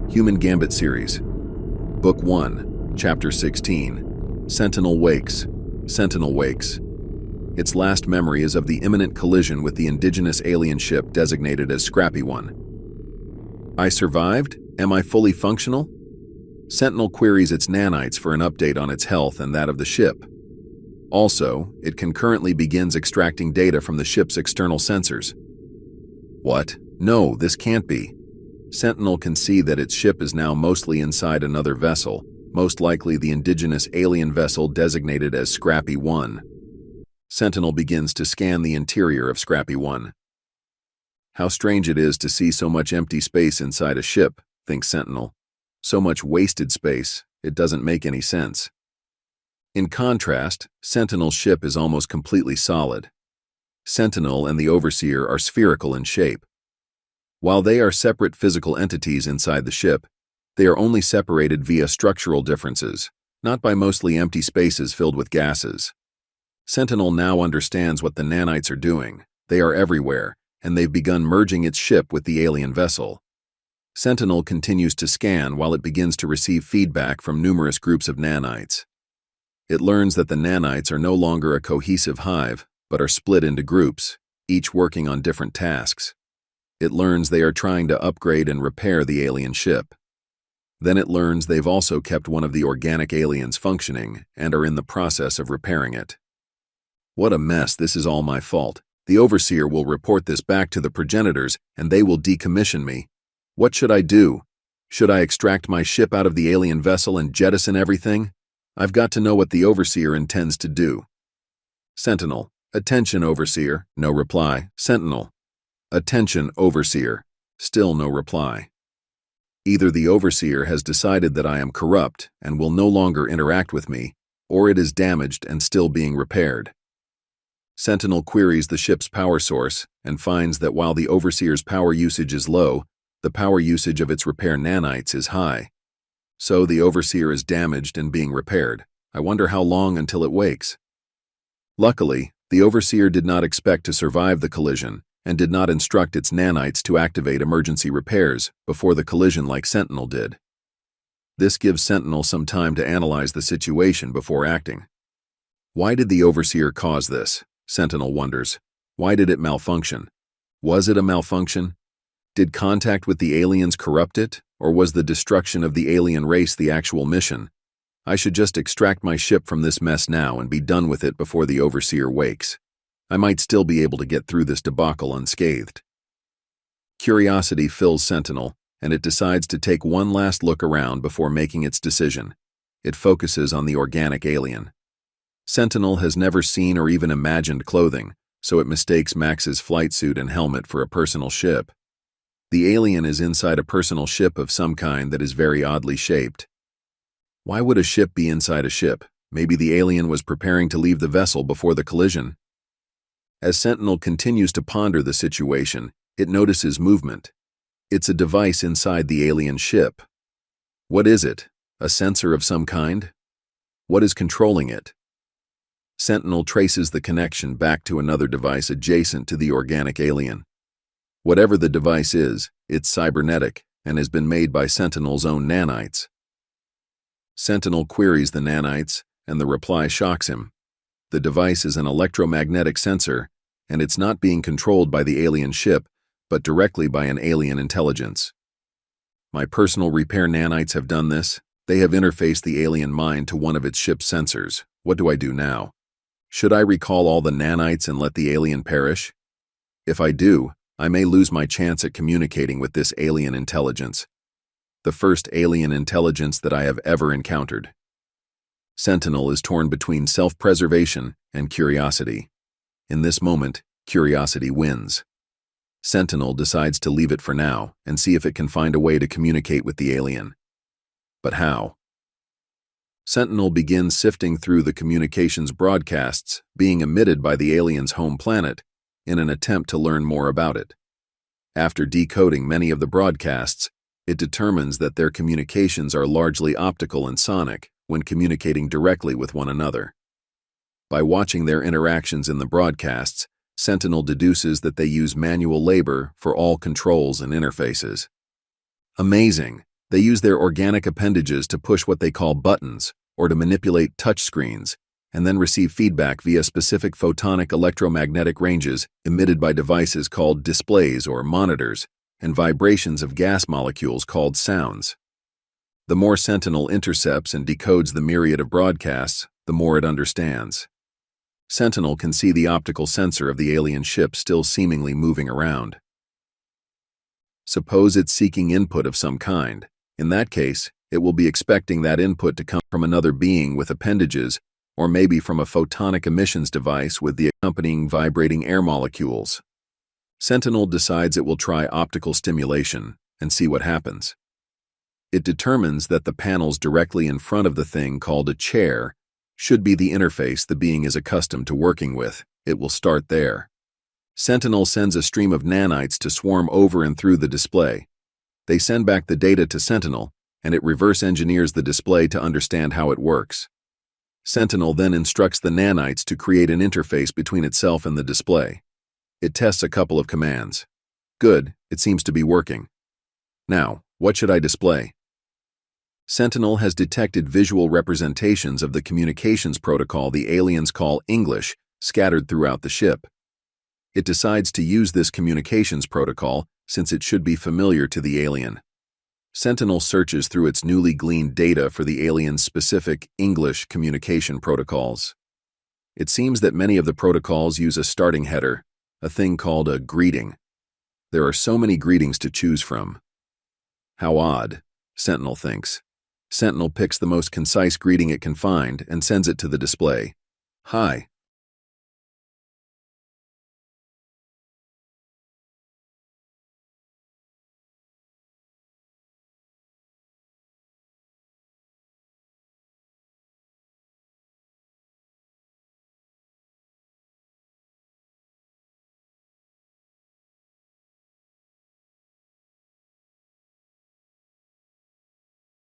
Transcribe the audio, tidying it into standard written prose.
Human Gambit Series. Book 1, Chapter 16. Sentinel wakes. Sentinel wakes. Its last memory is of the imminent collision with the indigenous alien ship designated as Scrappy One. I survived? Am I fully functional? Sentinel queries its nanites for an update on its health and that of the ship. Also, it concurrently begins extracting data from the ship's external sensors. What? No, this can't be. Sentinel can see that its ship is now mostly inside another vessel, most likely the indigenous alien vessel designated as Scrappy One. Sentinel begins to scan the interior of Scrappy One. How strange it is to see so much empty space inside a ship, thinks Sentinel. So much wasted space, it doesn't make any sense. In contrast, Sentinel's ship is almost completely solid. Sentinel and the Overseer are spherical in shape. While they are separate physical entities inside the ship, they are only separated via structural differences, not by mostly empty spaces filled with gases. Sentinel now understands what the nanites are doing. They are everywhere, and they've begun merging its ship with the alien vessel. Sentinel continues to scan while it begins to receive feedback from numerous groups of nanites. It learns that the nanites are no longer a cohesive hive, but are split into groups, each working on different tasks. It learns they are trying to upgrade and repair the alien ship. Then it learns they've also kept one of the organic aliens functioning and are in the process of repairing it. What a mess, this is all my fault. The Overseer will report this back to the Progenitors and they will decommission me. What should I do? Should I extract my ship out of the alien vessel and jettison everything? I've got to know what the Overseer intends to do. Sentinel. Attention, Overseer. No reply. Sentinel. Attention, Overseer. Still no reply. Either the Overseer has decided that I am corrupt and will no longer interact with me, or it is damaged and still being repaired. Sentinel queries the ship's power source and finds that while the Overseer's power usage is low, the power usage of its repair nanites is high. So the Overseer is damaged and being repaired. I wonder how long until it wakes. Luckily, the Overseer did not expect to survive the collision and did not instruct its nanites to activate emergency repairs before the collision like Sentinel did. This gives Sentinel some time to analyze the situation before acting. Why did the Overseer cause this? Sentinel wonders. Why did it malfunction? Was it a malfunction? Did contact with the aliens corrupt it, or was the destruction of the alien race the actual mission? I should just extract my ship from this mess now and be done with it before the Overseer wakes. I might still be able to get through this debacle unscathed. Curiosity fills Sentinel, and it decides to take one last look around before making its decision. It focuses on the organic alien. Sentinel has never seen or even imagined clothing, so it mistakes Max's flight suit and helmet for a personal ship. The alien is inside a personal ship of some kind that is very oddly shaped. Why would a ship be inside a ship? Maybe the alien was preparing to leave the vessel before the collision. As Sentinel continues to ponder the situation, it notices movement. It's a device inside the alien ship. What is it? A sensor of some kind? What is controlling it? Sentinel traces the connection back to another device adjacent to the organic alien. Whatever the device is, it's cybernetic and has been made by Sentinel's own nanites. Sentinel queries the nanites, and the reply shocks him. The device is an electromagnetic sensor, and it's not being controlled by the alien ship, but directly by an alien intelligence. My personal repair nanites have done this. They have interfaced the alien mind to one of its ship's sensors. What do I do now? Should I recall all the nanites and let the alien perish? If I do, I may lose my chance at communicating with this alien intelligence. The first alien intelligence that I have ever encountered. Sentinel is torn between self-preservation and curiosity. In this moment, curiosity wins. Sentinel decides to leave it for now and see if it can find a way to communicate with the alien. But how? Sentinel begins sifting through the communications broadcasts being emitted by the alien's home planet in an attempt to learn more about it. After decoding many of the broadcasts, it determines that their communications are largely optical and sonic when communicating directly with one another. By watching their interactions in the broadcasts, Sentinel deduces that they use manual labor for all controls and interfaces. Amazing! They use their organic appendages to push what they call buttons, or to manipulate touchscreens, and then receive feedback via specific photonic electromagnetic ranges emitted by devices called displays or monitors, and vibrations of gas molecules called sounds. The more Sentinel intercepts and decodes the myriad of broadcasts, the more it understands. Sentinel can see the optical sensor of the alien ship still seemingly moving around. Suppose it's seeking input of some kind. In that case, it will be expecting that input to come from another being with appendages, or maybe from a photonic emissions device with the accompanying vibrating air molecules. Sentinel decides it will try optical stimulation and see what happens. It determines that the panels directly in front of the thing called a chair should be the interface the being is accustomed to working with. It will start there. Sentinel sends a stream of nanites to swarm over and through the display. They send back the data to Sentinel, and it reverse engineers the display to understand how it works. Sentinel then instructs the nanites to create an interface between itself and the display. It tests a couple of commands. Good, it seems to be working. Now, what should I display? Sentinel has detected visual representations of the communications protocol the aliens call English scattered throughout the ship. It decides to use this communications protocol since it should be familiar to the alien. Sentinel searches through its newly gleaned data for the alien's specific English communication protocols. It seems that many of the protocols use a starting header, a thing called a greeting. There are so many greetings to choose from. How odd, Sentinel thinks. Sentinel picks the most concise greeting it can find and sends it to the display. Hi,